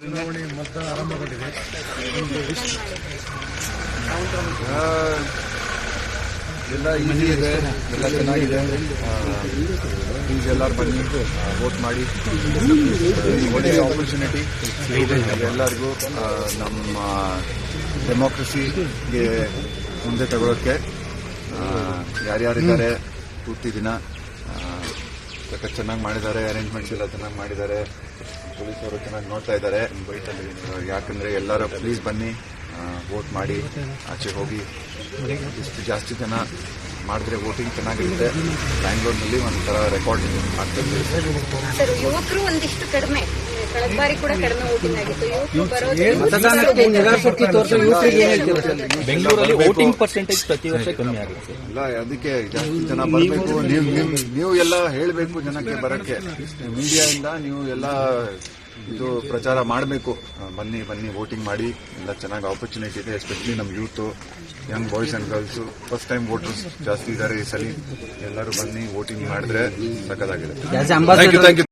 ಚುನಾವಣೆ ಮತದಾನ ಆರಂಭಗೊಂಡಿದೆ. ಎಲ್ಲ ಈಸಿ ಇದೆ, ಎಲ್ಲ ಚೆನ್ನಾಗಿದೆ. ಪ್ಲೀಸ್ ಎಲ್ಲರೂ ಬನ್ನಿ, ವೋಟ್ ಮಾಡಿ. ಒಳ್ಳೆಯ ಆಪರ್ಚುನಿಟಿ ಎಲ್ಲರಿಗೂ ನಮ್ಮ ಡೆಮೋಕ್ರಸಿಗೆ ಮುಂದೆ ತಗೊಳ್ಳೋಕ್ಕೆ. ಯಾರ್ಯಾರಿದ್ದಾರೆ ಪೂರ್ತಿ ದಿನ ಚೆನ್ನಾಗಿ ಮಾಡಿದ್ದಾರೆ, ಅರೇಂಜ್ಮೆಂಟ್ಸ್ ಎಲ್ಲ ಚೆನ್ನಾಗಿ ಮಾಡಿದ್ದಾರೆ, ಪೊಲೀಸರು ಚೆನ್ನಾಗಿ ನೋಡ್ತಾ ಇದ್ದಾರೆ. ಯಾಕಂದ್ರೆ ಎಲ್ಲರೂ ಪ್ಲೀಸ್ ಬನ್ನಿ, ವೋಟ್ ಮಾಡಿ, ಆಚೆ ಹೋಗಿ. ಇಷ್ಟು ಜಾಸ್ತಿ ಜನ ಮಾಡಿದ್ರೆ ವೋಟಿಂಗ್ ಚೆನ್ನಾಗಿರುತ್ತೆ. ಬ್ಯಾಂಗ್ಳೂರಿನಲ್ಲಿ ಒಂಥರ ರೆಕಾರ್ಡ್ ಆಗ್ತದೆ. ಸರ್, ಯುವಕರು ಒಂದಿಷ್ಟು ಕಡಿಮೆ, ಕಳೆದ ಬಾರಿ ಕೂಡ ಕಡಿಮೆ ವೋಟಿಂಗ್ ಆಗಿತ್ತು. ಬೆಂಗಳೂರಲ್ಲಿ ವೋಟಿಂಗ್ ಪರ್ಸೆಂಟೇಜ್ ಪ್ರತಿ ವರ್ಷ ಕಮ್ಮಿ ಆಗುತ್ತೆ. ಇಲ್ಲ, ಅದಕ್ಕೆ ಜಾಸ್ತಿ ಜನ ಬರಬೇಕು. ನೀವು ಎಲ್ಲ ಹೇಳಬೇಕು ಜನಕ್ಕೆ ಬರಕ್ಕೆ. ಮೀಡಿಯಾ ಇಂದ ನೀವು ಎಲ್ಲ ಇದು ಪ್ರಚಾರ ಮಾಡಬೇಕು. ಬನ್ನಿ ಬನ್ನಿ, ವೋಟಿಂಗ್ ಮಾಡಿ. ಎಲ್ಲ ಚೆನ್ನಾಗಿ ಆಪರ್ಚುನಿಟಿ ಇದೆ. ಎಸ್ಪೆಷಲಿ ನಮ್ಮ youth, Young boys and girls, first time voters ಜಾಸ್ತಿ ಇದ್ದಾರೆ ಈ ಸಲ. ಎಲ್ಲರೂ ಬನ್ನಿ, ವೋಟಿಂಗ್ ಮಾಡಿದ್ರೆ ಸಕ್ಕತ್ತಾಗಿದೆ.